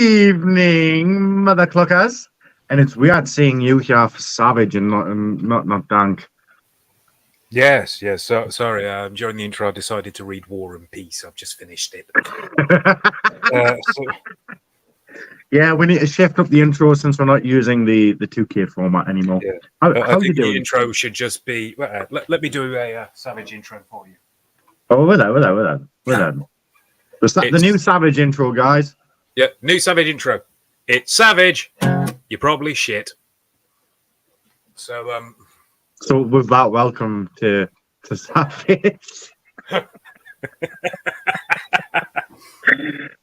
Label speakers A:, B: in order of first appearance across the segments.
A: evening, mother cluckers. And it's weird seeing you here for Savage and not Dank.
B: Yes. So, sorry, during the intro, I decided to read War and Peace. I've just finished it.
A: Yeah, we need to shift up the intro since we're not using the 2K format anymore.
B: Yeah.
A: How
B: I think
A: you doing?
B: the intro should just be... let me do a Savage intro for you.
A: Oh, we're there. The new Savage intro, guys.
B: Yeah, new Savage intro. It's Savage. You're probably shit. So,
A: So with that, welcome to Savage.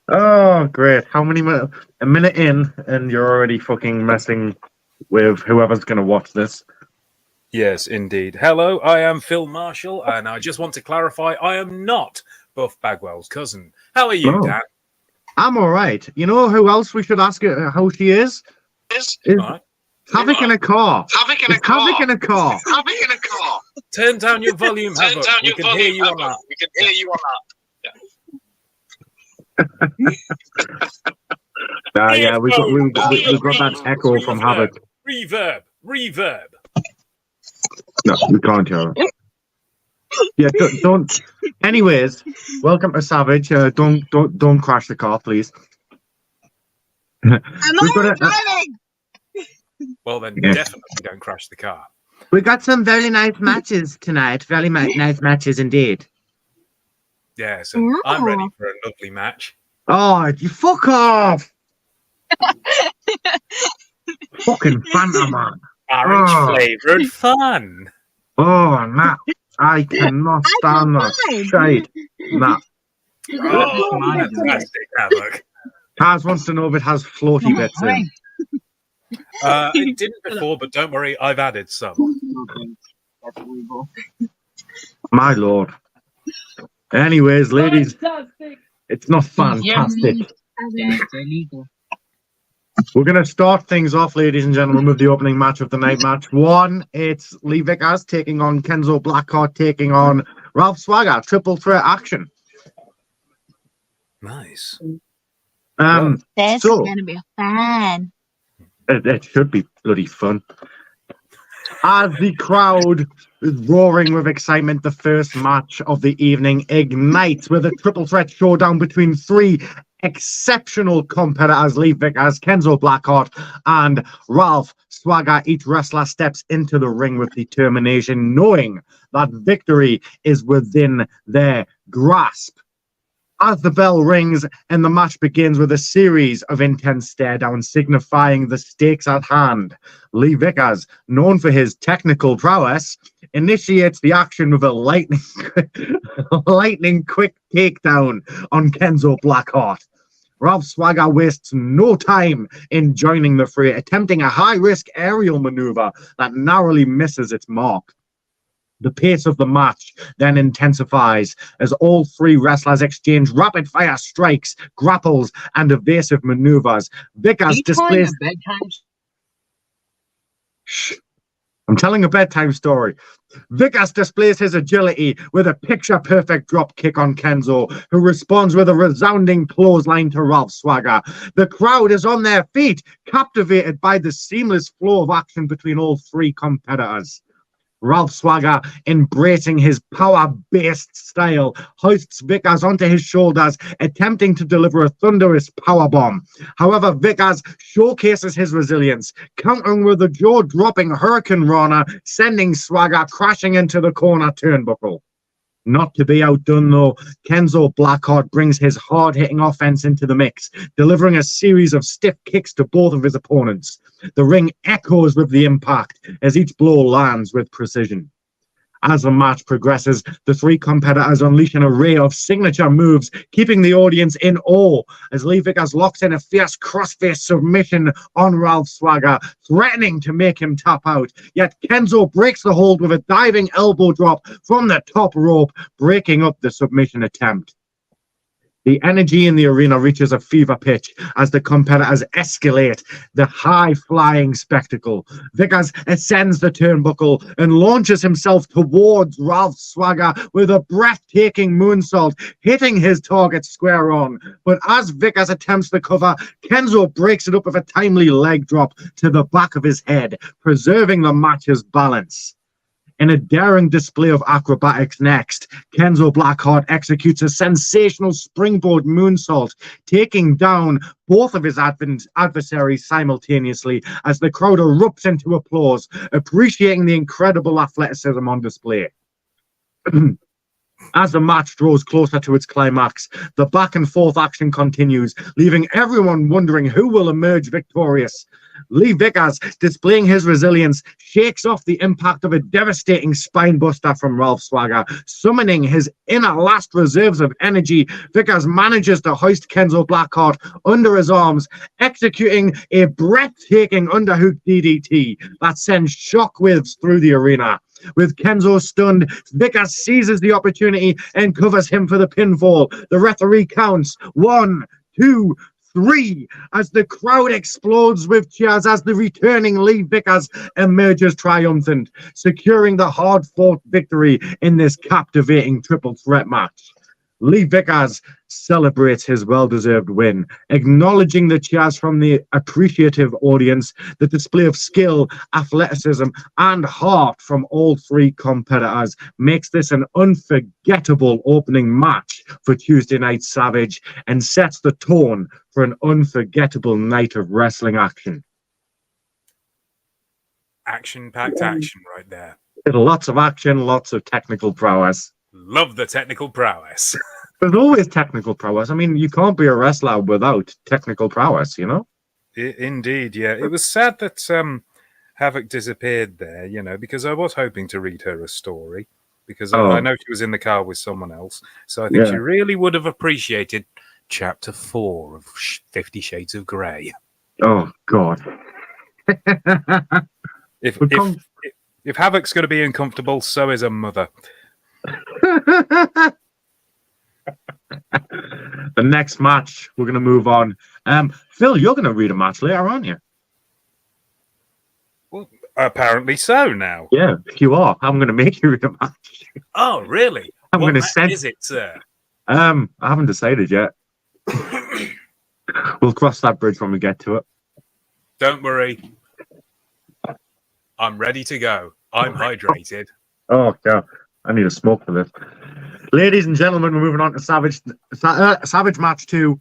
A: Oh, great. How many minutes? A minute in, and you're already fucking messing with whoever's going to watch this.
B: Yes, indeed. Hello, I am Phil Marshall, and I just want to clarify, I am not Buff Bagwell's cousin. How are you, Dan?
A: I'm all right. You know who else we should ask how she is?
B: Right.
A: Havoc in a car.
C: Havoc in a car.
B: Turn down your volume, Havoc. We can hear you on that.
A: Yeah, we got that echo from Havoc.
B: Reverb.
A: No, we can't hear it. Yeah, don't. Anyways, welcome to Savage. Don't crash the car, please.
C: I'm not driving.
B: Well, then definitely don't crash the car.
A: We got some very nice matches tonight. Very nice matches indeed.
B: Yeah, so I'm ready for a lovely match.
A: Oh, you fuck off! Fucking Fanta, man.
B: Orange flavoured fun.
A: Oh, nah. I cannot stand that shite. Nah.
B: Oh, fantastic, Havoc.
A: Taz wants to know if it has floaty bits in.
B: It didn't before, but don't worry, I've added some.
A: My lord. Anyways, ladies, it's not fantastic.
C: It's illegal.
A: We're going to start things off, ladies and gentlemen, with the opening match of the night match. One, it's Vickers taking on Kenzo, BlackHeart taking on Ralph SWA. Triple threat action.
B: Nice.
C: This is going to be a fan.
A: It should be bloody fun. As the crowd is roaring with excitement, the first match of the evening ignites with a triple threat showdown between three exceptional competitors, Vickers, Kenzo, BlackHeart, and Ralph SWA. Each wrestler steps into the ring with determination, knowing that victory is within their grasp. As the bell rings and the match begins with a series of intense stare-downs signifying the stakes at hand, Vickers, known for his technical prowess, initiates the action with a lightning quick takedown on Kenzo BlackHeart. Ralph SWA wastes no time in joining the fray, attempting a high-risk aerial maneuver that narrowly misses its mark. The pace of the match then intensifies as all three wrestlers exchange rapid-fire strikes, grapples, and evasive maneuvers. Vickers displays... Shh. I'm telling a bedtime story. Vickers displays his agility with a picture-perfect drop kick on Kenzo, who responds with a resounding clothesline to Ralph SWA. The crowd is on their feet, captivated by the seamless flow of action between all three competitors. Ralph SWA, embracing his power-based style, hoists Vickers onto his shoulders, attempting to deliver a thunderous powerbomb. However, Vickers showcases his resilience, countering with a jaw-dropping Hurricane Rana, sending SWA crashing into the corner turnbuckle. Not to be outdone, though, Kenzo BlackHeart brings his hard-hitting offense into the mix, delivering a series of stiff kicks to both of his opponents. The ring echoes with the impact as each blow lands with precision. As the match progresses, the three competitors unleash an array of signature moves, keeping the audience in awe as Vickers locks in a fierce crossface submission on Ralph SWA, threatening to make him tap out. Yet Kenzo breaks the hold with a diving elbow drop from the top rope, breaking up the submission attempt. The energy in the arena reaches a fever pitch as the competitors escalate the high-flying spectacle. Vickers ascends the turnbuckle and launches himself towards Ralph Swagger with a breathtaking moonsault, hitting his target square on. But as Vickers attempts the cover, Kenzo breaks it up with a timely leg drop to the back of his head, preserving the match's balance. In a daring display of acrobatics next, Kenzo BlackHeart executes a sensational springboard moonsault, taking down both of his adversaries simultaneously as the crowd erupts into applause, appreciating the incredible athleticism on display. As the match draws closer to its climax, the back-and-forth action continues, leaving everyone wondering who will emerge victorious. Lee Vickers, displaying his resilience, shakes off the impact of a devastating spinebuster from Ralph Swagger. Summoning his inner last reserves of energy, Vickers manages to hoist Kenzo BlackHeart under his arms, executing a breathtaking underhook DDT that sends shockwaves through the arena. With Kenzo stunned, Vickers seizes the opportunity and covers him for the pinfall. The referee counts 1, 2, 3 as the crowd explodes with cheers as the returning Lee Vickers emerges triumphant, securing the hard-fought victory in this captivating triple threat match. Lee Vickers celebrates his well-deserved win, acknowledging the cheers from the appreciative audience. The display of skill, athleticism, and heart from all three competitors makes this an unforgettable opening match for Tuesday Night Savage and sets the tone for an unforgettable night of wrestling action.
B: Action-packed action right there.
A: Lots of action, lots of technical prowess.
B: Love the technical prowess.
A: There's always technical prowess. I mean, you can't be a wrestler without technical prowess, you know?
B: Indeed, yeah. It was sad that Havoc disappeared there, you know, because I was hoping to read her a story, because I know she was in the car with someone else. So I think she really would have appreciated Chapter 4 of 50 Shades of Grey.
A: Oh, God.
B: If Havoc's going to be uncomfortable, so is a mother.
A: The next match, we're going to move on. Phil, you're going to read a match later, aren't you?
B: Well, apparently so now.
A: Yeah, you are. I'm going to make you read a match.
B: Oh, really? What match is it, sir?
A: I haven't decided yet. We'll cross that bridge when we get to it.
B: Don't worry. I'm ready to go. I'm hydrated.
A: Oh, God. I need a smoke for this. Ladies and gentlemen, we're moving on to Savage Match 2.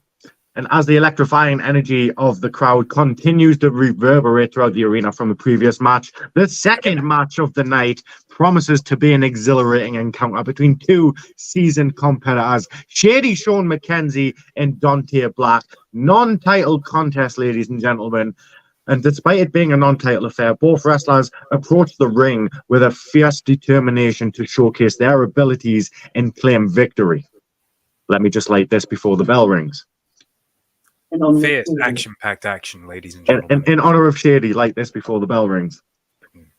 A: And as the electrifying energy of the crowd continues to reverberate throughout the arena from the previous match, the second match of the night promises to be an exhilarating encounter between two seasoned competitors, Shady Sean McKenzie and Dante Black. Non-title contest, ladies and gentlemen. And despite it being a non-title affair, both wrestlers approach the ring with a fierce determination to showcase their abilities and claim victory. Let me just light this before the bell rings.
B: Fierce, action-packed action, ladies and gentlemen.
A: In honor of Shady, light this before the bell rings.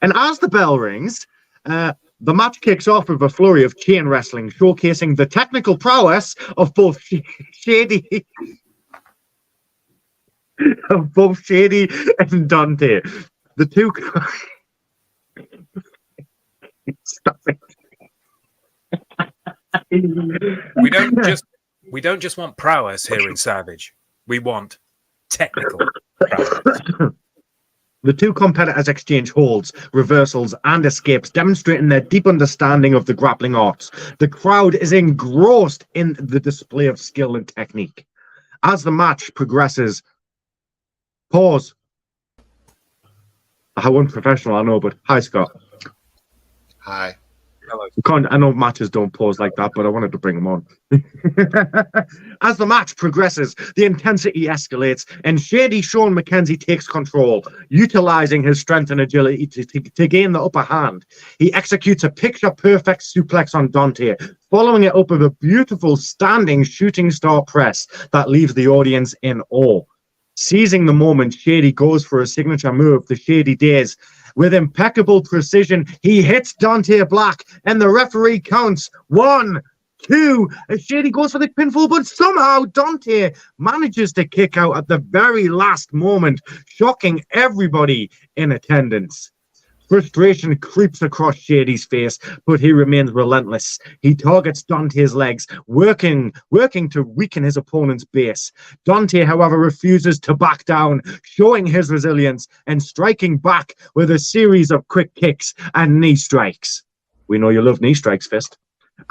A: And as the bell rings, the match kicks off with a flurry of chain wrestling, showcasing the technical prowess of both Shady... of both Shady and Dante. The two... Stop it.
B: We don't just want prowess here in Savage. We want technical prowess.
A: The two competitors exchange holds, reversals, and escapes, demonstrating their deep understanding of the grappling arts. The crowd is engrossed in the display of skill and technique. As the match progresses, pause. How unprofessional, I know, but hi, Scott.
D: Hi.
B: Hello.
A: I know matches don't pause like that, but I wanted to bring them on. As the match progresses, the intensity escalates, and Shady Sean McKenzie takes control, utilizing his strength and agility to gain the upper hand. He executes a picture-perfect suplex on Dante, following it up with a beautiful standing shooting star press that leaves the audience in awe. Seizing the moment, Shady goes for a signature move, the Shady Days. With impeccable precision, he hits Dante Black, and the referee counts 1, 2 as Shady goes for the pinfall, but somehow Dante manages to kick out at the very last moment, shocking everybody in attendance. Frustration creeps across Shady's face, but he remains relentless. He targets Dante's legs, working to weaken his opponent's base. Dante, however, refuses to back down, showing his resilience and striking back with a series of quick kicks and knee strikes. We know you love knee strikes, Fist.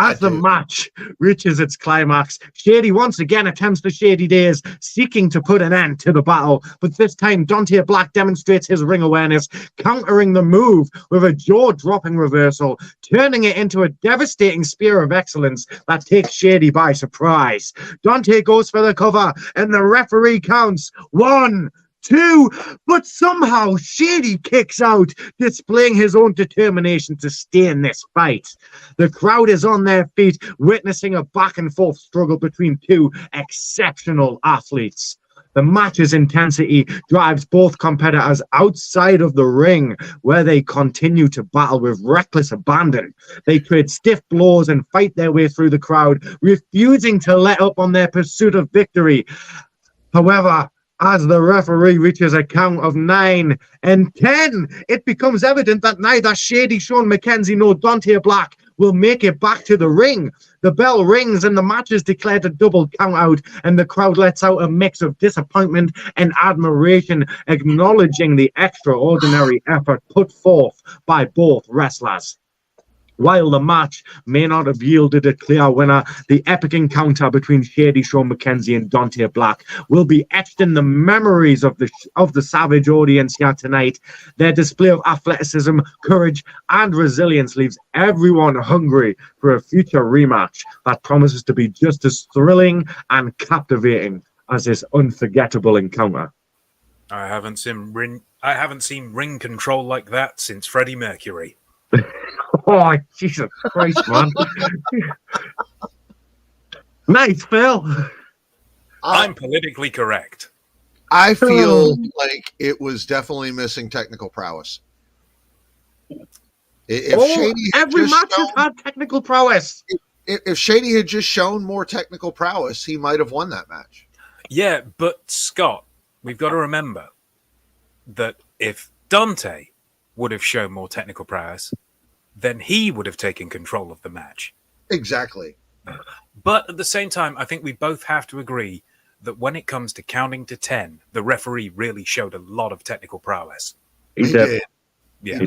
A: As the match reaches its climax, Shady once again attempts the Shady Days, seeking to put an end to the battle. But this time, Dante Black demonstrates his ring awareness, countering the move with a jaw-dropping reversal, turning it into a devastating spear of excellence that takes Shady by surprise. Dante goes for the cover, and the referee counts 1, 2, but somehow Shady kicks out, displaying his own determination to stay in this fight. The crowd is on their feet, witnessing a back-and-forth struggle between two exceptional athletes. The match's intensity drives both competitors outside of the ring, where they continue to battle with reckless abandon. They trade stiff blows and fight their way through the crowd, refusing to let up on their pursuit of victory. However, as the referee reaches a count of 9 and 10, it becomes evident that neither Shady, Sean McKenzie, nor Dante Black will make it back to the ring. The bell rings and the match is declared a double count out, and the crowd lets out a mix of disappointment and admiration, acknowledging the extraordinary effort put forth by both wrestlers. While the match may not have yielded a clear winner, the epic encounter between Shady, Sean McKenzie, and Dante Black will be etched in the memories of the Savage audience here tonight. Their display of athleticism, courage, and resilience leaves everyone hungry for a future rematch that promises to be just as thrilling and captivating as this unforgettable encounter.
B: I haven't seen ring control like that since Freddie Mercury.
A: Oh, Jesus Christ, man. Nice, Phil.
B: I'm politically correct.
D: I feel like it was definitely missing technical prowess.
A: Every match has had technical prowess.
D: If Shady had just shown more technical prowess, he might have won that match.
B: Yeah, but Scott, we've got to remember that if Dante would have shown more technical prowess, then he would have taken control of the match.
D: Exactly.
B: But at the same time, I think we both have to agree that when it comes to counting to 10, the referee really showed a lot of technical prowess.
A: He did.
B: Yeah,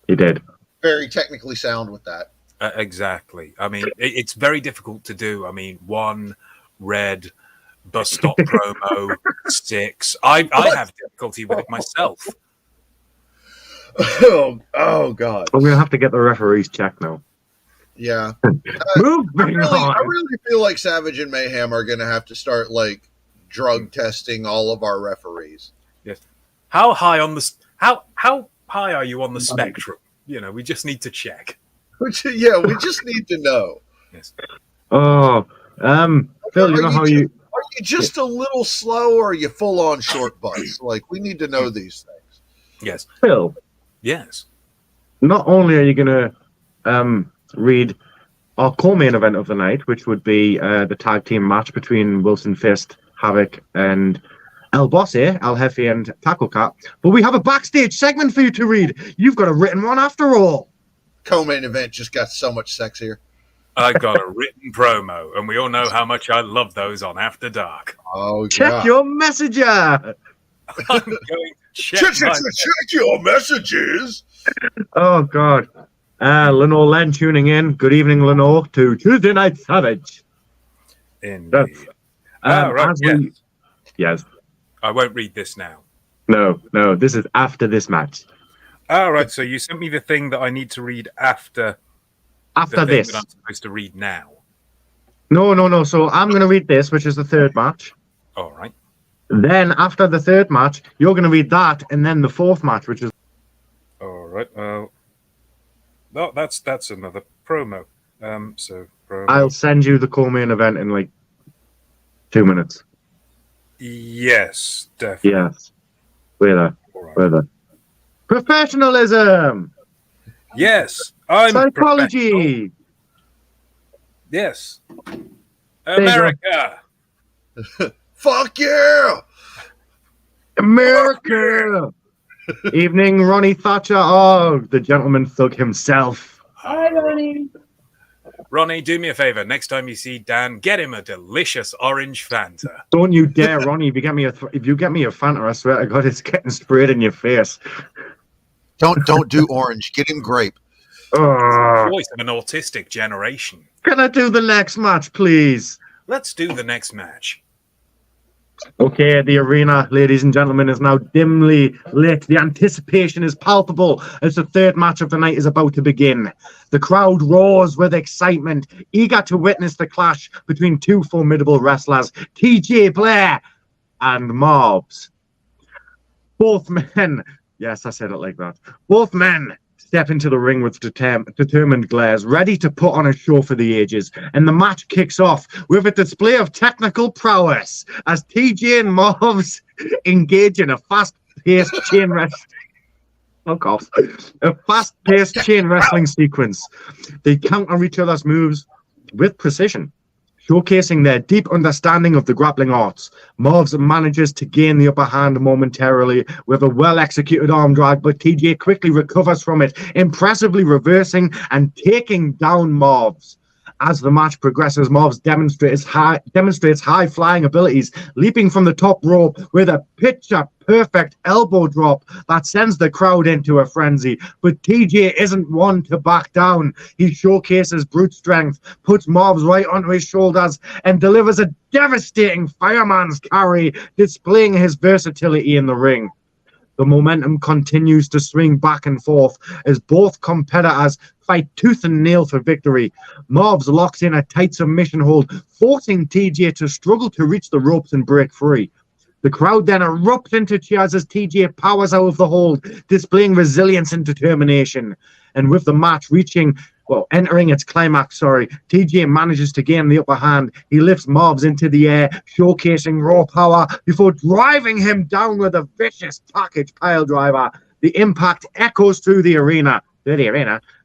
A: He did.
D: Very technically sound with that.
B: Exactly. I mean, it's very difficult to do. I mean, 1 red bus stop promo, 6. I have difficulty with it myself.
D: Oh God!
A: I'm gonna have to get the referees checked now.
D: Yeah.
A: Moving on.
D: I really feel like Savage and Mayhem are gonna have to start drug testing all of our referees.
B: Yes. How high are you on the spectrum? You know, we just need to check.
D: We just need to know.
B: Yes.
A: Oh, Phil, you know how you
D: are you just a little slow, or are you full on short bus? We need to know these things.
B: Yes.
A: Phil.
B: Yes.
A: Not only are you going to read our co-main event of the night, which would be the tag team match between Wilson Fist, Havoc, and El Bosse, El Jefe, and Taco Cat, but we have a backstage segment for you to read. You've got a written one after all.
D: Co-main event just got so much sexier.
B: I got a written promo, and we all know how much I love those on After Dark.
D: Oh,
A: check your messenger.
B: I'm going to check
D: your messages.
A: Oh, God. Lenore Len tuning in. Good evening, Lenore, to Tuesday Night Savage.
B: Indeed. Right,
A: yes.
B: I won't read this now.
A: No. This is after this match.
B: All right, so you sent me the thing that I need to read after this. That I'm supposed to read now.
A: No. So I'm going to read this, which is the third match.
B: All right.
A: Then after the third match, you're going to read that, and then the fourth match, which is.
B: All right. No, that's another promo. So promo.
A: I'll send you the co-main event in 2 minutes.
B: Yes, definitely.
A: Yes. We're there.
B: Professionalism. Yes, I'm
A: psychology.
B: Yes. America!
D: Fuck yeah!
A: America! Evening, Ronnie Thatcher. Oh, the gentleman thug himself.
C: Hi, Ronnie.
B: Ronnie, do me a favor. Next time you see Dan, get him a delicious orange Fanta.
A: Don't you dare, Ronnie. If you get me a Fanta, I swear to God, it's getting sprayed in your face.
D: Don't do orange. Get him grape.
B: Voice of an autistic generation.
A: Can I do the next match, please?
B: Let's do the next match.
A: Okay, the arena, ladies and gentlemen, is now dimly lit. The anticipation is palpable as the third match of the night is about to begin. The crowd roars with excitement, eager to witness the clash between two formidable wrestlers, TJ Blaire and Marvs. Both men, yes, I said it like that. Both men step into the ring with determined glares, ready to put on a show for the ages. And the match kicks off with a display of technical prowess as TJ and Marvs engage in a fast-paced chain wrestling. Fuck off. A fast-paced chain wrestling sequence. They counter each other's moves with precision, showcasing their deep understanding of the grappling arts. Marvs manages to gain the upper hand momentarily with a well-executed arm drag, but TJ quickly recovers from it, impressively reversing and taking down Marvs. As the match progresses, Marvs demonstrates high-flying abilities, leaping from the top rope with a picture-perfect elbow drop that sends the crowd into a frenzy. But TJ isn't one to back down. He showcases brute strength, puts Marvs right onto his shoulders, and delivers a devastating fireman's carry, displaying his versatility in the ring. The momentum continues to swing back and forth as both competitors fight tooth and nail for victory. Marvs locks in a tight submission hold, forcing TJ to struggle to reach the ropes and break free. The crowd then erupts into cheers as TJ powers out of the hold, displaying resilience and determination. And with the match entering its climax, TJ manages to gain the upper hand. He lifts Marvs into the air, showcasing raw power before driving him down with a vicious package pile driver. The impact echoes through the arena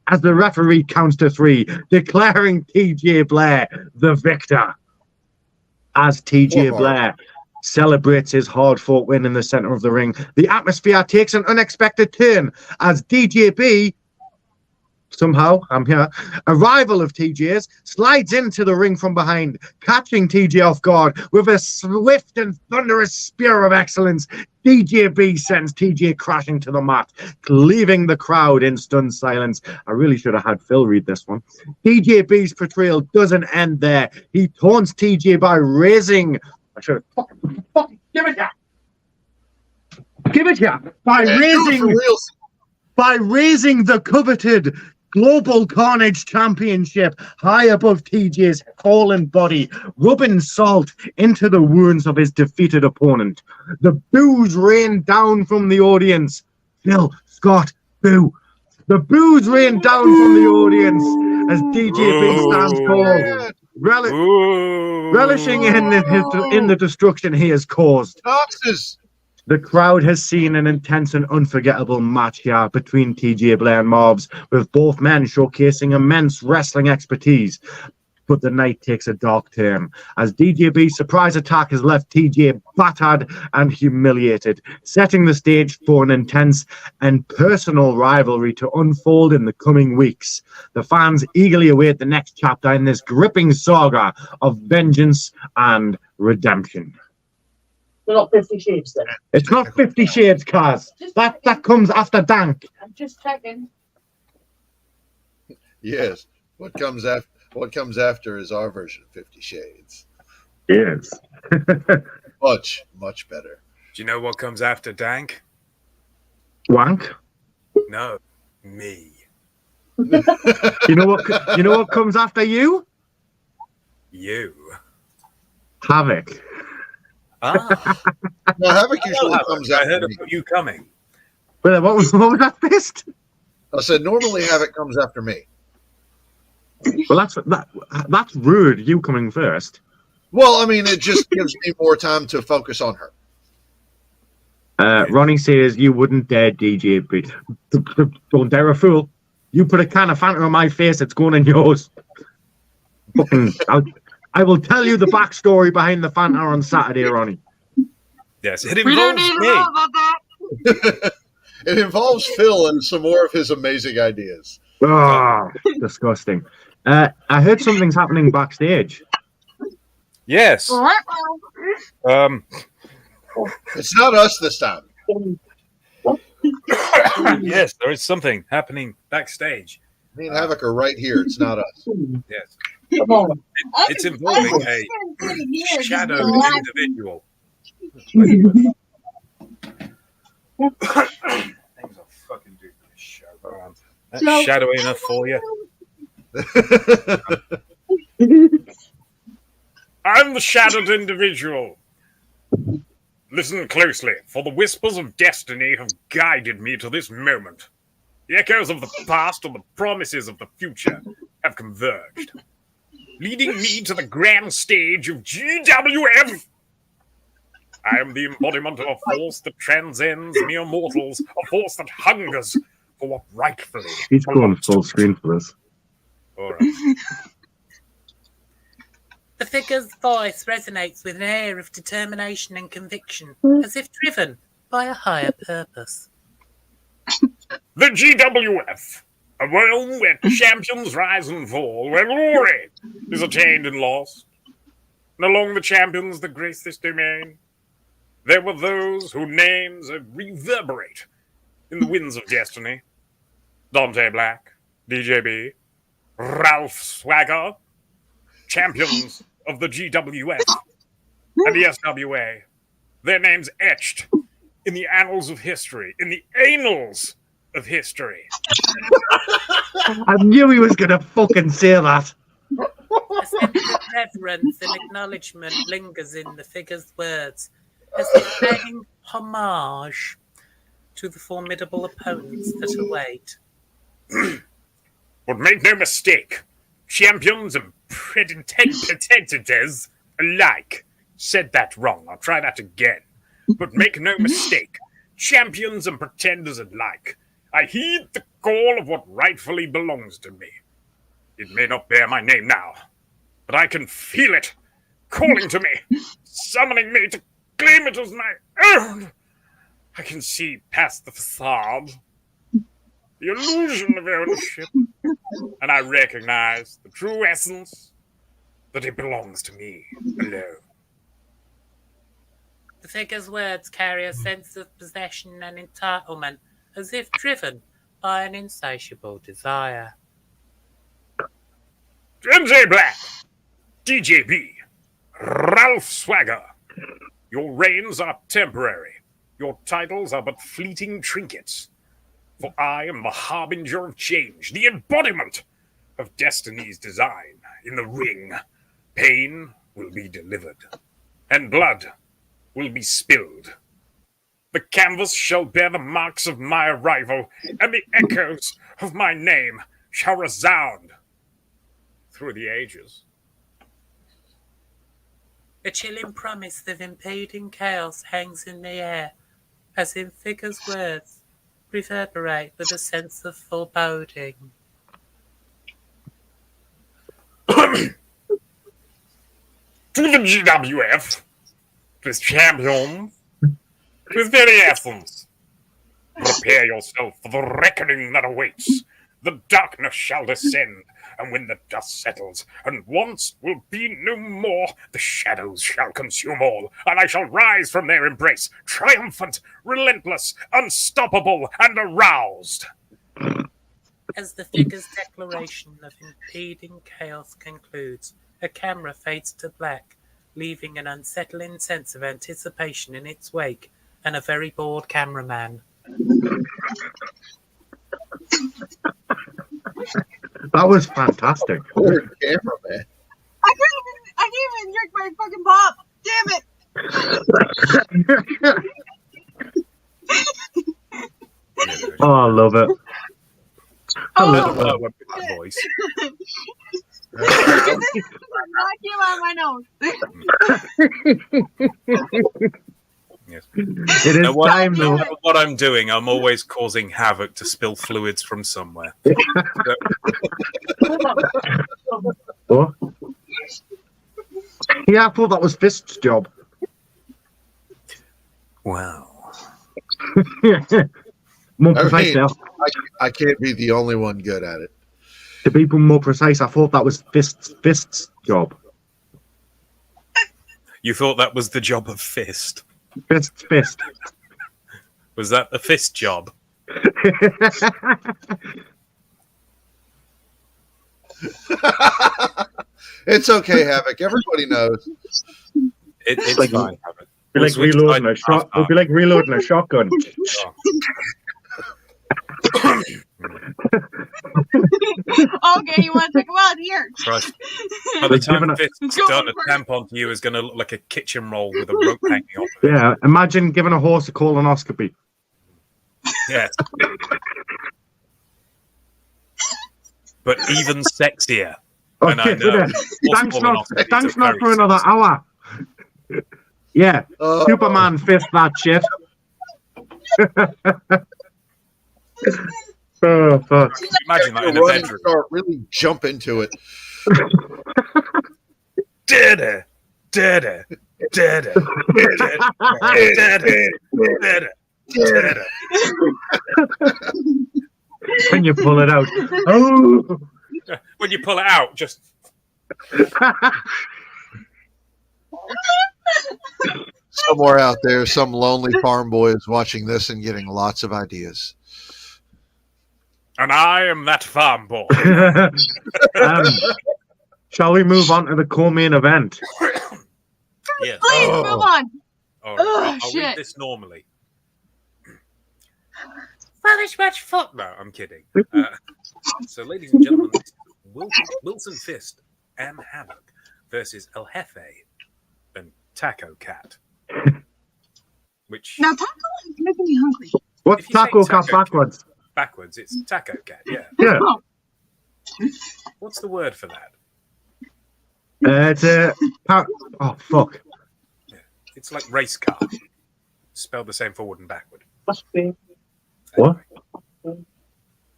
A: as the referee counts to 3, declaring TJ Blaire the victor. As TJ Blaire celebrates his hard-fought win in the center of the ring, the atmosphere takes an unexpected turn as DJB, somehow, I'm here, a rival of TJ's, slides into the ring from behind, catching TJ off guard with a swift and thunderous spear of excellence. DJB sends TJ crashing to the mat, leaving the crowd in stunned silence. I really should have had Phil read this one. DJB's portrayal doesn't end there. He taunts TJ by raising... I should have... Fucking give it here! Give it here! By raising the coveted Global Carnage Championship high above TJ's fallen body, rubbing salt into the wounds of his defeated opponent. The boos rain down from the audience. Phil, Scott, boo. The boos rain down from the audience as DJB stands tall, relishing in the destruction he has caused.
D: Boxes.
A: The crowd has seen an intense and unforgettable match here between TJ Blaire and Marvs, with both men showcasing immense wrestling expertise. But the night takes a dark turn as DJB's surprise attack has left TJ battered and humiliated, setting the stage for an intense and personal rivalry to unfold in the coming weeks. The fans eagerly await the next chapter in this gripping saga of vengeance and redemption.
C: We're not 50 Shades then.
A: It's not 50 Shades, Kaz. That comes after Dank.
C: I'm just checking.
D: Yes. What comes after is our version of 50 Shades.
A: Yes.
D: much better.
B: Do you know what comes after Dank?
A: Wank?
B: No, me.
A: You know what comes after you?
B: You.
A: Havoc.
B: Ah.
D: No, Havoc usually comes after
B: I heard
D: me.
B: about you coming.
A: Well, what was that fist?
D: I said normally Havoc comes after me.
A: Well, that's rude. You coming first.
D: Well, I mean, it just gives me more time to focus on her.
A: Ronnie says you wouldn't dare DJB. Don't dare a fool. You put a can of Fanta on my face, it's going in yours. I will tell you the backstory behind the Fanta on Saturday, Ronnie.
B: Yes, it
C: We don't
B: involves
C: need to
B: me.
C: know about that.
D: It involves Phil and some more of his amazing ideas.
A: Ah, disgusting. I heard something's happening backstage.
B: Yes.
D: It's not us this time.
B: Yes, there is something happening backstage.
D: Me and Havoc are right here. It's not us.
B: Yes.
C: Come on.
B: It's involving a shadowed individual. Things I'll fucking do for this show. That's shadowy enough for you. I'm the shadowed individual. Listen closely, for the whispers of destiny have guided me to this moment. The echoes of the past and the promises of the future have converged, leading me to the grand stage of GWF. I am the embodiment of a force that transcends mere mortals, a force that hungers for what rightfully
A: He's going
B: belongs
A: full
B: to
A: screen for this.
B: All right.
E: The figure's voice resonates with an air of determination and conviction, as if driven by a higher purpose.
B: The GWF, a realm where champions rise and fall, where glory is attained and lost. And along the champions that grace this domain, there were those whose names reverberate in the winds of destiny. Dante Black, DJB, Ralph Swagger, champions of the GWF and the SWA. Their names etched in the annals of history, in the annals of history.
A: I knew he was going to fucking say that.
E: A sense of reverence and acknowledgement lingers in the figure's words, as if paying homage to the formidable opponents that await.
B: But make no mistake, champions and pretenders alike. Said that wrong. I'll try that again. But make no mistake, champions and pretenders alike. I heed the call of what rightfully belongs to me. It may not bear my name now, but I can feel it calling to me, summoning me to claim it as my own. I can see past the facade, the illusion of ownership, and I recognize the true essence that it belongs to me alone.
E: The figure's words carry a sense of possession and entitlement, as if driven by an insatiable desire.
B: MJ Black, DJB, Ralph Swagger, your reigns are temporary. Your titles are but fleeting trinkets. For I am the harbinger of change, the embodiment of destiny's design. In the ring, pain will be delivered, and blood will be spilled. The canvas shall bear the marks of my arrival, and the echoes of my name shall resound through the ages.
E: A chilling promise of impending chaos hangs in the air, as in figure's words reverberate with a sense of foreboding.
B: To the GWF, to its champions, to its very essence, prepare yourself for the reckoning that awaits. The darkness shall descend, and when the dust settles, and once will be no more, the shadows shall consume all, and I shall rise from their embrace, triumphant, relentless, unstoppable, and aroused.
E: As the figure's declaration of impending chaos concludes, a camera fades to black, leaving an unsettling sense of anticipation in its wake and a very bored cameraman.
A: That was fantastic.
D: Poor cameraman.
C: I can't even drink my fucking pop. Damn it.
A: Oh, I love it.
B: A little lower voice.
C: That came out of my nose.
B: Yes.
A: It is
B: Now,
A: time though.
B: what I'm doing, I'm always causing havoc to spill fluids from somewhere.
A: Oh, Yeah, I thought that was Fist's job.
B: Wow.
A: More precise now.
D: I can't be the only one good at it.
A: To be more precise, I thought that was Fist's job.
B: You thought that was the job of Fist?
A: Fist.
B: Was that the Fist job?
D: It's okay, Havoc. Everybody knows.
B: It's
A: like,
B: fine, Havoc.
A: It'd be like reloading a shotgun.
C: Okay, you want to talk about here?
B: Right. By the time Fist's done, a tampon to you is going to look like a kitchen roll with a rope hanging off it.
A: Yeah, imagine giving a horse a colonoscopy.
B: Yes. But even sexier. And I know.
A: Thanks not for another hour. Yeah, Superman Fist that shit. Oh, fuck.
B: Imagine that in a bedroom.
D: Start really jump into it.
B: Dada, dada, dada, dada, dada, dada.
A: When you pull it out. Oh.
B: When you pull it out, just...
D: Somewhere out there, some lonely farm boy is watching this and getting lots of ideas.
B: And I am that farm boy.
A: Shall we move on to the co-main event?
B: Yes.
C: Please move on.
B: All right. I'll read this normally. Spanish match fuck. No, I'm kidding. So, ladies and gentlemen, Wilson Fist and Havoc versus El Jefe and Taco Cat. Which
C: Now, Taco is making me hungry.
A: What's Taco Cat backwards?
B: Backwards, it's Taco Cat. Yeah.
A: Yeah.
B: What's the word for that?
A: It's a... Oh, fuck.
B: Yeah. It's like race car. Spelled the same forward and backward.
A: What?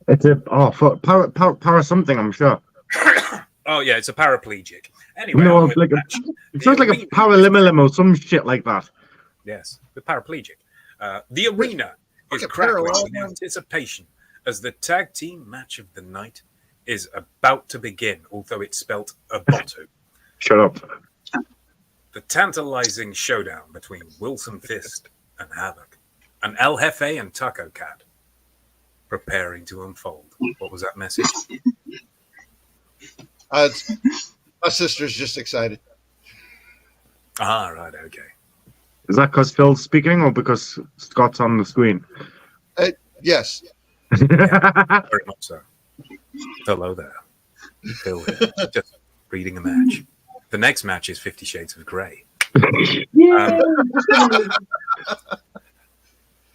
A: It's a... Oh, fuck. Para something, I'm sure.
B: Oh, yeah, it's a paraplegic. Anyway,
A: no, it's like it sounds like a paralimilimo or some shit like that.
B: Yes, the paraplegic. The arena is crackling with anticipation as the tag team match of the night is about to begin, although it's spelt Abotu.
A: Shut up.
B: The tantalizing showdown between Wilson Fist and Havoc, and El Jefe and Taco Cat, preparing to unfold. What was that message?
D: My sister's just excited.
B: Ah, right, okay.
A: Is that because Phil's speaking or because Scott's on the screen?
D: Yes.
B: Yeah, very much so. Hello there. Phil here. Just reading the match. The next match is 50 Shades of Grey. The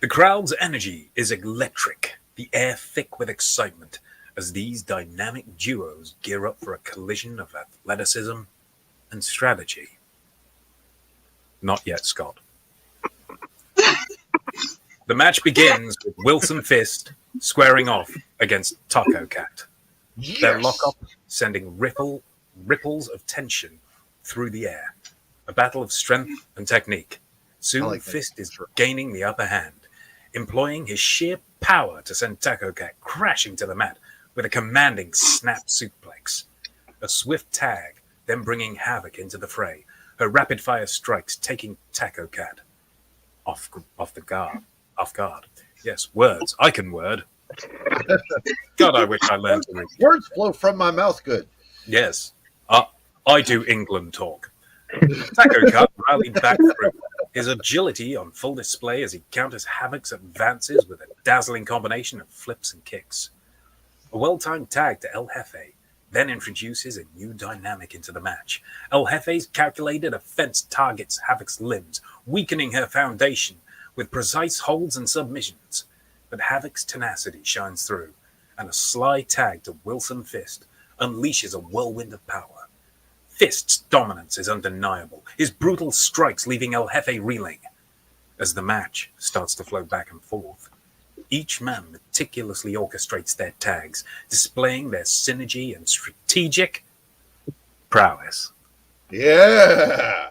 B: crowd's energy is electric, the air thick with excitement, as these dynamic duos gear up for a collision of athleticism and strategy. Not yet, Scott. The match begins with Wilson Fist squaring off against Taco Cat.
D: Yes.
B: Their lock-up sending ripples of tension through the air. A battle of strength and technique. Soon Fist is gaining the upper hand, employing his sheer power to send Taco Cat crashing to the mat with a commanding snap suplex. A swift tag, then bringing Havoc into the fray. Her rapid-fire strikes taking Taco Cat off guard. Yes, words. I can word. God, I wish I learned to read.
D: Words flow from my mouth good.
B: Yes. I do England talk. Taco Cat rallied back through, his agility on full display as he counters Havoc's advances with a dazzling combination of flips and kicks. A well-timed tag to El Jefe then introduces a new dynamic into the match. El Jefe's calculated offense targets Havoc's limbs, weakening her foundation with precise holds and submissions. But Havoc's tenacity shines through, and a sly tag to Wilson Fist unleashes a whirlwind of power. Fist's dominance is undeniable, his brutal strikes leaving El Jefe reeling. As the match starts to flow back and forth, each man meticulously orchestrates their tags, displaying their synergy and strategic prowess.
D: Yeah.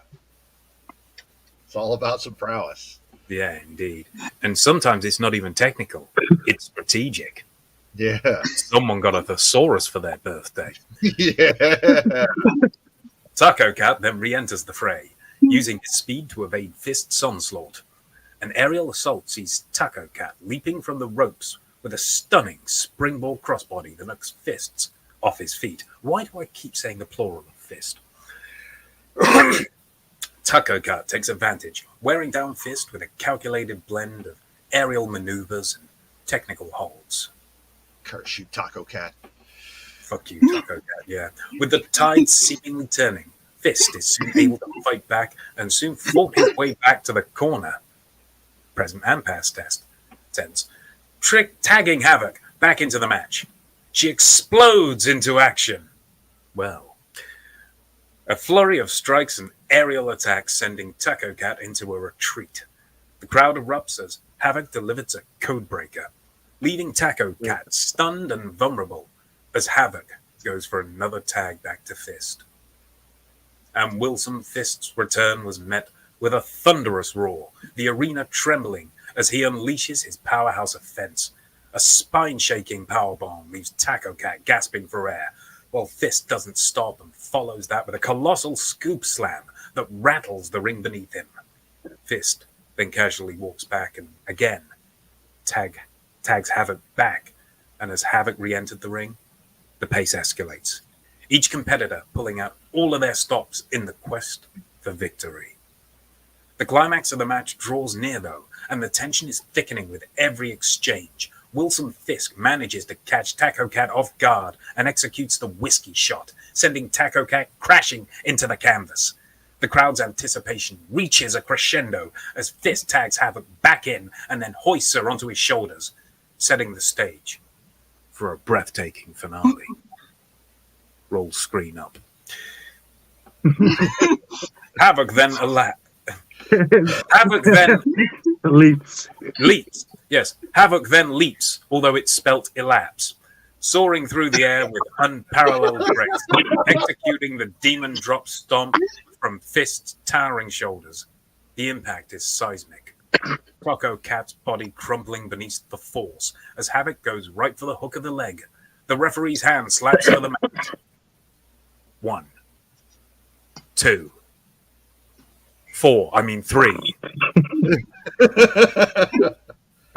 D: It's all about some prowess.
B: Yeah, indeed. And sometimes it's not even technical. It's strategic.
D: Yeah.
B: Someone got a thesaurus for their birthday.
D: Yeah.
B: Taco Cat then re-enters the fray, using his speed to evade Fist's onslaught. An aerial assault sees Taco Cat leaping from the ropes with a stunning springboard crossbody that knocks Fists off his feet. Why do I keep saying the plural of fist? Taco Cat takes advantage, wearing down Fist with a calculated blend of aerial maneuvers and technical holds.
D: Curse you, Taco Cat.
B: Fuck you, Taco Cat, yeah. With the tide seemingly turning, Fist is soon able to fight back and soon fought his way back to the corner. Present and past tense. Tagging Havoc back into the match. She explodes into action. Well, a flurry of strikes and aerial attacks sending Taco Cat into a retreat. The crowd erupts as Havoc delivers a codebreaker, leaving Taco Cat stunned and vulnerable as Havoc goes for another tag back to Fist. And Wilson Fist's return was met with a thunderous roar, the arena trembling as he unleashes his powerhouse offense. A spine-shaking powerbomb leaves Taco Cat gasping for air, while Fist doesn't stop and follows that with a colossal scoop slam that rattles the ring beneath him. Fist then casually walks back and again tags Havoc back, and as Havoc re-entered the ring, the pace escalates, each competitor pulling out all of their stops in the quest for victory. The climax of the match draws near, though, and the tension is thickening with every exchange. Wilson Fisk manages to catch Taco Cat off guard and executes the whiskey shot, sending Taco Cat crashing into the canvas. The crowd's anticipation reaches a crescendo as Fist tags Havoc back in and then hoists her onto his shoulders, setting the stage for a breathtaking finale. Roll screen up. Havoc then
A: leaps.
B: Yes, Havoc then leaps, although it's spelt elapse, soaring through the air with unparalleled grace, executing the demon drop stomp from Fist's towering shoulders. The impact is seismic. Taco Cat's body crumpling beneath the force as Havoc goes right for the hook of the leg. The referee's hand slaps for the match. 1, 2, 3.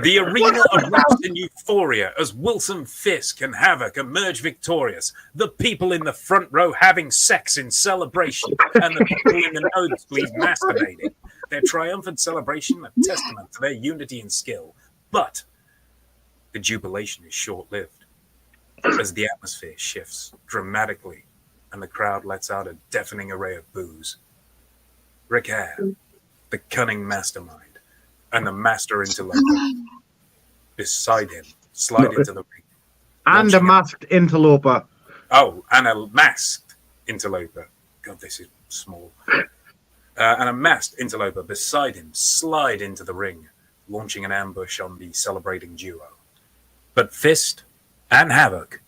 B: The arena erupts in euphoria as Wilson Fisk and Havoc emerge victorious, the people in the front row having sex in celebration, and the people in the nosebleeds masturbating. Their triumphant celebration a testament to their unity and skill. But the jubilation is short-lived as the atmosphere shifts dramatically and the crowd lets out a deafening array of boos. Rick Hare, the cunning mastermind, and the master interloper beside him slide into the ring.
A: And a masked interloper.
B: Oh, and a masked interloper. God, this is small. And a masked interloper beside him slide into the ring, launching an ambush on the celebrating duo. But Fist and Havoc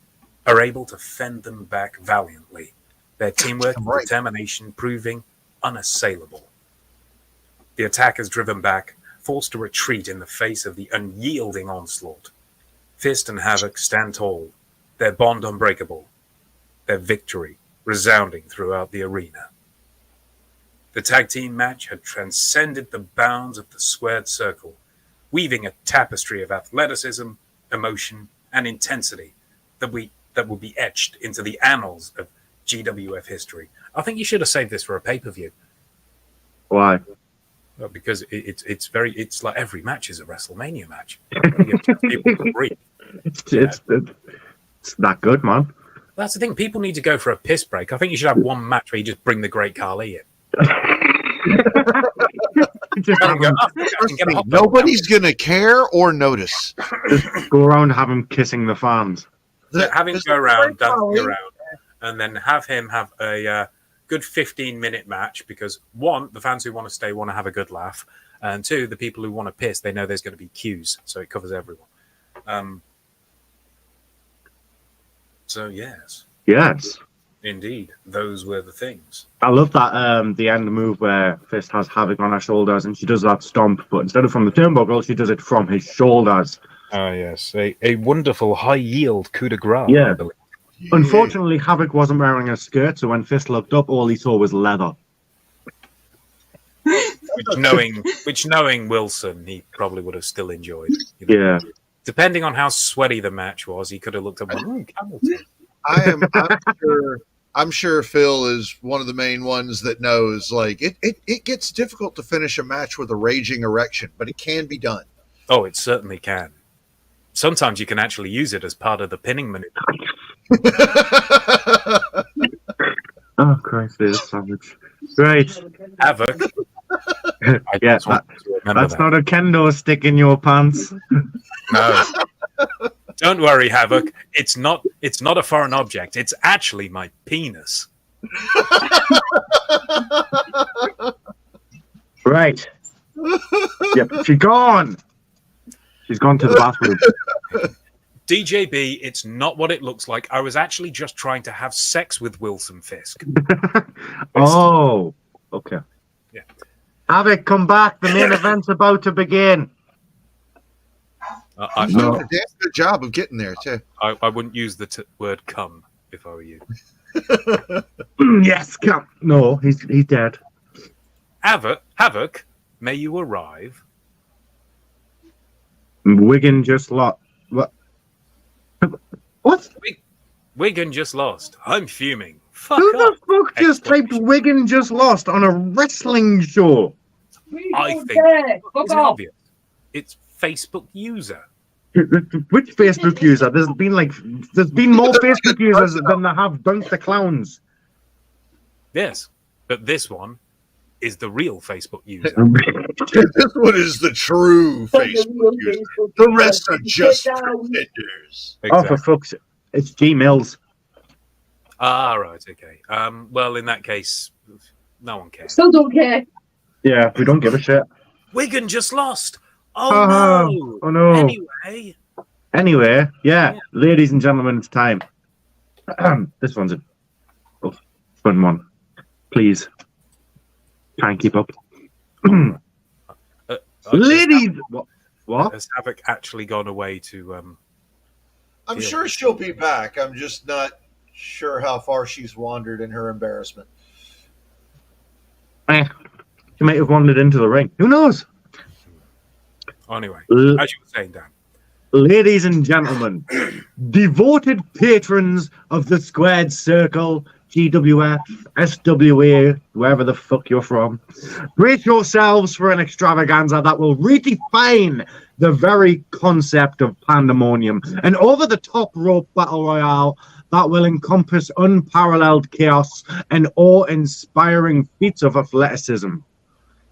B: are able to fend them back valiantly, their teamwork and determination proving unassailable. The attack is driven back, forced to retreat in the face of the unyielding onslaught. Fist and Havoc stand tall, their bond unbreakable, their victory resounding throughout the arena. The tag team match had transcended the bounds of the squared circle, weaving a tapestry of athleticism, emotion, and intensity that will be etched into the annals of GWF history. I think you should have saved this for a pay-per-view.
A: Why?
B: Well, because it's like every match is a WrestleMania match. People to breathe.
A: It's that good, man.
B: That's the thing. People need to go for a piss break. I think you should have one match where you just bring the Great Khali in.
D: Nobody's gonna care or notice.
A: Just go around and have him kissing the fans.
B: Have him go around, dancing around, and then have him have a good 15-minute match because, one, the fans who want to stay want to have a good laugh, and two, the people who want to piss, they know there's going to be queues, so it covers everyone. So, yes.
A: Yes.
B: Indeed, those were the things.
A: I love that the end move where Fist has Havoc on her shoulders and she does that stomp, but instead of from the turnbuckle, she does it from his shoulders.
B: Ah, yes. A wonderful high-yield coup de grace,
A: Yeah.
B: I believe.
A: Unfortunately, Havoc wasn't wearing a skirt, so when Fist looked up, all he saw was leather.
B: Which knowing Wilson, he probably would have still enjoyed. You know?
A: Yeah.
B: Depending on how sweaty the match was, he could have looked up and Hamilton.
D: I'm sure Phil is one of the main ones that knows, like, it gets difficult to finish a match with a raging erection, but it can be done.
B: Oh, it certainly can. Sometimes you can actually use it as part of the pinning maneuver.
A: Oh, Christ, this savage. Right.
B: Havoc.
A: Yeah, that's not a kendo stick in your pants.
B: No. Don't worry, Havoc. It's not a foreign object. It's actually my penis.
A: Right. Yep, she's gone. She's gone to the bathroom.
B: DJB, it's not what it looks like. I was actually just trying to have sex with Wilson Fisk.
A: Oh, okay.
B: Yeah.
A: Havoc, come back. The main event's about to begin.
D: You've done a damn good job of getting there, too.
B: I wouldn't use the word "come" if I were you.
A: Yes, come. No, he's dead.
B: Havoc, may you arrive.
A: Wigan just lost. What? What?
B: Wigan just lost. I'm fuming. Fuck
A: Who
B: off.
A: the fuck just typed Wigan just lost on a wrestling show?
B: I think it's obvious. It's Facebook user.
A: Which Facebook user? There's been more Facebook users than there have Dunk the Clowns.
B: Yes, but this one is the real Facebook user.
D: This one is the true Facebook user. The rest are just pretenders.
A: Oh, for fuck's sake. It's G Mills.
B: Ah, right, okay. Well, in that case, no one cares.
C: Still don't care.
A: Yeah, we don't give a shit.
B: Wigan just lost. Oh, no.
A: Oh, no. Anyway, yeah, ladies and gentlemen, it's time. This one's a fun one. Please, try and keep up. Ladies! What?
B: Has Havoc actually gone away to...
D: I'm sure she'll be back. I'm just not sure how far she's wandered in her embarrassment.
A: She might have wandered into the ring. Who knows?
B: Anyway, as you were saying, Dan.
A: Ladies and gentlemen, devoted patrons of the Squared Circle, GWF, SWA, wherever the fuck you're from, brace yourselves for an extravaganza that will redefine the very concept of pandemonium, an over-the-top rope battle royale that will encompass unparalleled chaos and awe-inspiring feats of athleticism.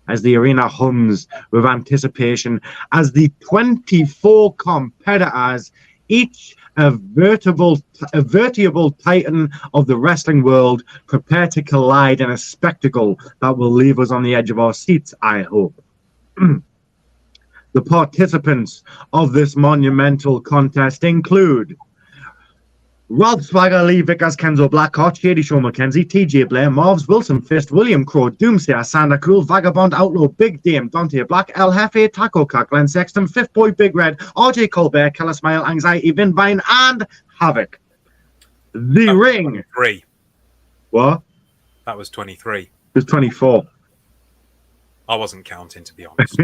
A: As the arena hums with anticipation, as the 24 competitors, each a veritable titan of the wrestling world, prepare to collide in a spectacle that will leave us on the edge of our seats, I hope. The participants of this monumental contest include Rod Swagger, Lee Vickers, Kenzo, BlackHeart, Shady, McKenzie, TJ Blaire, Marvs, Wilson Fist, William Crow, Doomsayer, Santa Cool, Vagabond, Outlaw, Big Dame, Dante Black, El Jefe, Taco Cock, Glenn Sexton, Fifth Boy, Big Red, RJ Colbert, Keller Smile, Anxiety, Vin Vine, and Havoc. The ring.
B: 23.
A: What?
B: That was 23.
A: It was 24.
B: I wasn't counting, to be honest.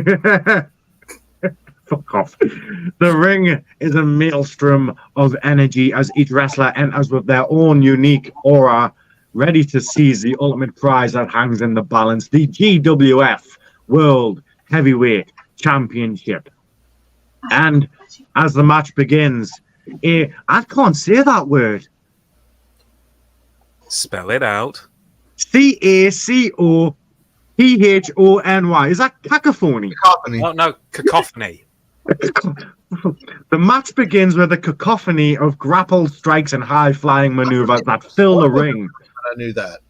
A: Fuck off. The ring is a maelstrom of energy as each wrestler enters with their own unique aura, ready to seize the ultimate prize that hangs in the balance, the GWF World Heavyweight Championship. And as the match begins, I can't say that word.
B: Spell it out.
A: CACOPHONY. Is that cacophony?
D: Cacophony.
B: Oh, no, cacophony.
A: The match begins with a cacophony of grapple strikes and high-flying maneuvers that fill the ring.
D: I knew that.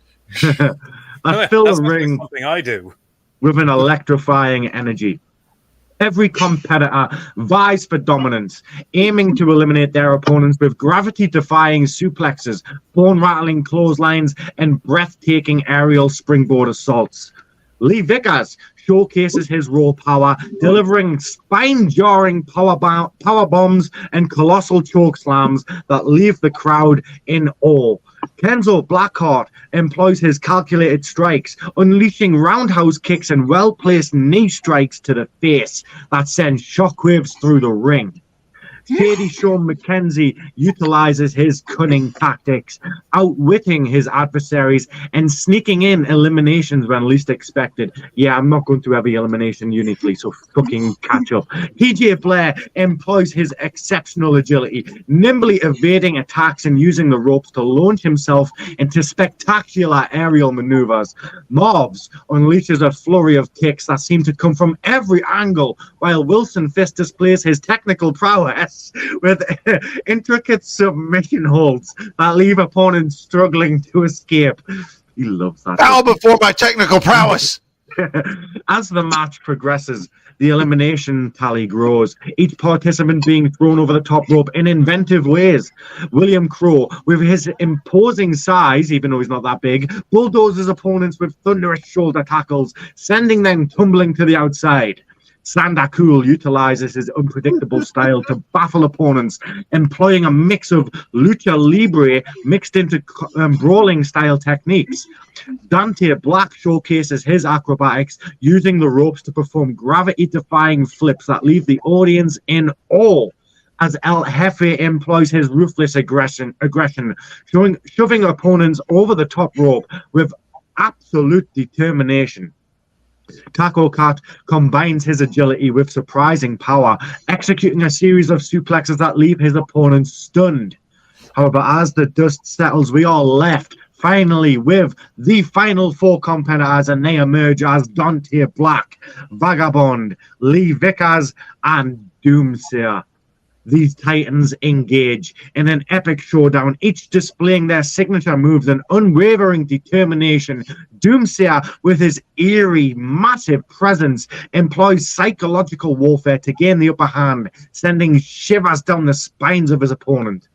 A: That fill the ring
B: something I do.
A: with an electrifying energy. Every competitor vies for dominance, aiming to eliminate their opponents with gravity-defying suplexes, bone-rattling clotheslines, and breathtaking aerial springboard assaults. Lee Vickers showcases his raw power, delivering spine-jarring power bombs and colossal choke slams that leave the crowd in awe. Kenzo BlackHeart employs his calculated strikes, unleashing roundhouse kicks and well-placed knee strikes to the face that send shockwaves through the ring. Shady McKenzie utilizes his cunning tactics, outwitting his adversaries and sneaking in eliminations when least expected. Yeah, I'm not going through every elimination uniquely, so fucking catch up. Blaire employs his exceptional agility, nimbly evading attacks and using the ropes to launch himself into spectacular aerial maneuvers. Marvs unleashes a flurry of kicks that seem to come from every angle, while Wilson Fist displays his technical prowess with intricate submission holds that leave opponents struggling to escape. He loves that.
D: Bow before my technical prowess.
A: As the match progresses, the elimination tally grows, each participant being thrown over the top rope in inventive ways. William Crow, with his imposing size, even though he's not that big, bulldozes opponents with thunderous shoulder tackles, sending them tumbling to the outside. Sandacool utilizes his unpredictable style to baffle opponents, employing a mix of Luttrelljr mixed into brawling style techniques. Dante Black showcases his acrobatics, using the ropes to perform gravity-defying flips that leave the audience in awe. As El Jefe employs his ruthless aggression, shoving opponents over the top rope with absolute determination. Taco Cat combines his agility with surprising power, executing a series of suplexes that leave his opponents stunned. However, as the dust settles, we are left finally with the final four competitors, and they emerge as Dante Black, Vagabond, Lee Vickers, and Doomsayer. These titans engage in an epic showdown, each displaying their signature moves and unwavering determination. Doomsayer, with his eerie, massive presence, employs psychological warfare to gain the upper hand, sending shivers down the spines of his opponent.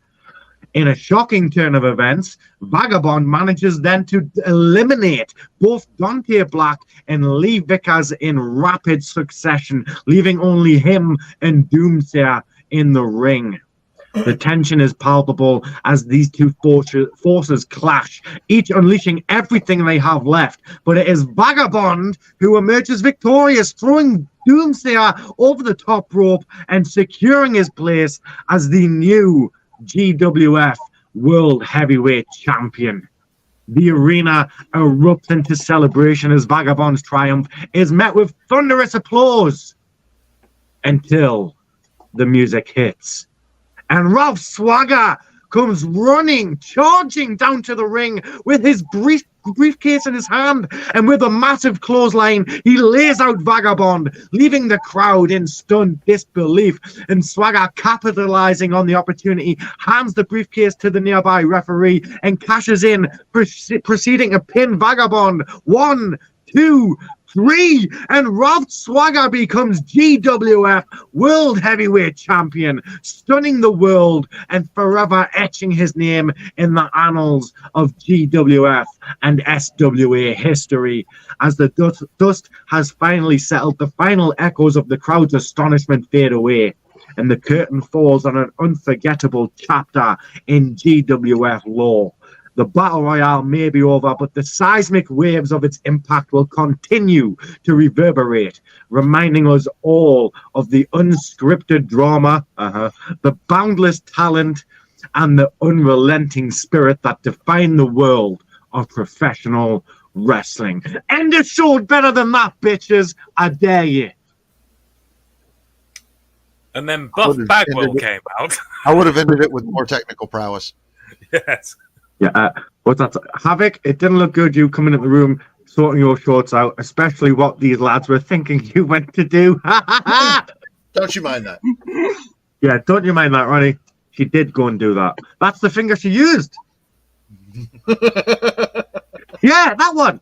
A: In a shocking turn of events, Vagabond manages then to eliminate both Dante Black and Lee Vickers in rapid succession, leaving only him and Doomsayer in the ring. The tension is palpable as these two forces clash, each unleashing everything they have left. But it is Vagabond who emerges victorious, throwing Doomsayer over the top rope and securing his place as the new GWF World Heavyweight Champion. The arena erupts into celebration as Vagabond's triumph is met with thunderous applause until the music hits. And Ralph Swagger comes running, charging down to the ring with his briefcase in his hand, and with a massive clothesline, he lays out Vagabond, leaving the crowd in stunned disbelief. And Swagger, capitalizing on the opportunity, hands the briefcase to the nearby referee and cashes in, proceeding to pin Vagabond. 1, 2, 3, and Ralph Swagger becomes GWF World Heavyweight Champion, stunning the world and forever etching his name in the annals of GWF and SWA history. As the dust has finally settled, the final echoes of the crowd's astonishment fade away, and the curtain falls on an unforgettable chapter in GWF lore. The battle royale may be over, but the seismic waves of its impact will continue to reverberate, reminding us all of the unscripted drama, the boundless talent, and the unrelenting spirit that define the world of professional wrestling. End the show better than that, bitches. I dare you.
B: And then Buff Bagwell came out.
D: I would have ended it with more technical prowess.
B: Yes.
A: Yeah, what's that? Havoc, it didn't look good you coming in the room, sorting your shorts out, especially what these lads were thinking you went to do.
D: Don't you mind that?
A: Yeah, don't you mind that, Ronnie? She did go and do that. That's the finger she used. Yeah, that one.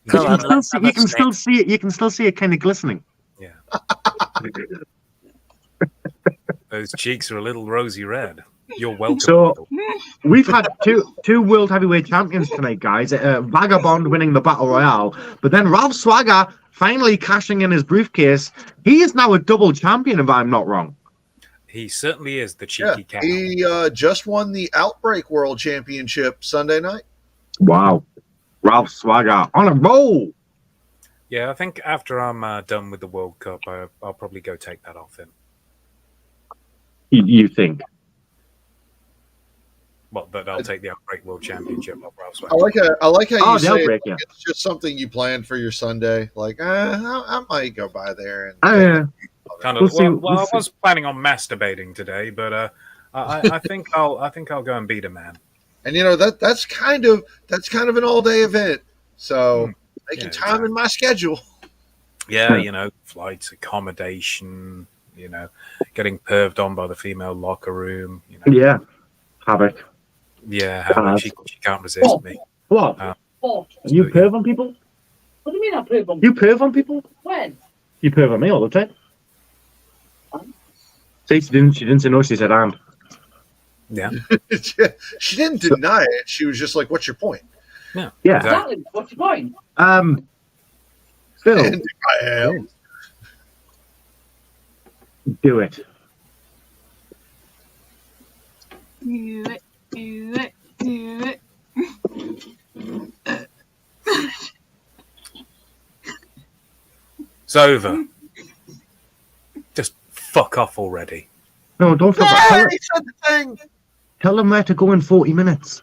E: Go on, let's have a
A: You can still
E: sniff.
A: see it. You can still see it kind of glistening.
B: Yeah. Those cheeks are a little rosy red. You're welcome.
A: So we've had two world heavyweight champions tonight, guys. Vagabond winning the battle royale, but then Ralph Swagger finally cashing in his briefcase. He is now a double champion, if I'm not wrong.
B: He certainly is the cheeky cat.
D: He just won the Outbreak World Championship Sunday night.
A: Wow, Ralph Swagger on a roll.
B: Yeah, I think after I'm done with the World Cup, I'll probably go take that off him.
A: You think?
B: Well, that I'll take the Outbreak World Championship off Ralph Swagger.
D: I like how you say
A: Outbreak, yeah.
D: it's just something you plan for your Sunday. Like, I might go by there and
B: Kind of. I was planning on masturbating today, but I think I'll go and beat a man.
D: And that's kind of an all day event. So making time in my schedule.
B: Yeah, flights, accommodation, getting perved on by the female locker room.
A: Yeah, Havoc.
B: Yeah, Havoc, she can't resist me.
A: What? You perv on people?
F: What do you mean I perv on people?
A: You perv on people?
F: When?
A: You perv on me all the time. See, she didn't say no. She said and.
B: Yeah.
D: She didn't deny it. She was just like, "What's your point?"
B: Yeah.
F: Exactly. What's your point?
A: Phil,
D: And I am.
A: do it.
C: Do it, do it, do it.
B: It's over. Just fuck off already.
A: No, don't fuck up.
D: He said the thing.
A: Tell them where to go in 40 minutes.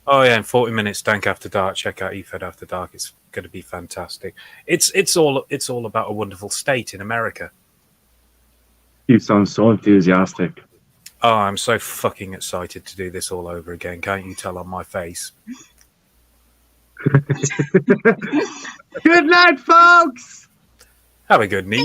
B: Oh yeah, in 40 minutes, Dank After Dark. Check out eFed After Dark. It's going to be fantastic. It's all about a wonderful state in America.
A: You sound so enthusiastic.
B: Oh, I'm so fucking excited to do this all over again. Can't you tell on my face?
A: Good night, folks.
B: Have a good night.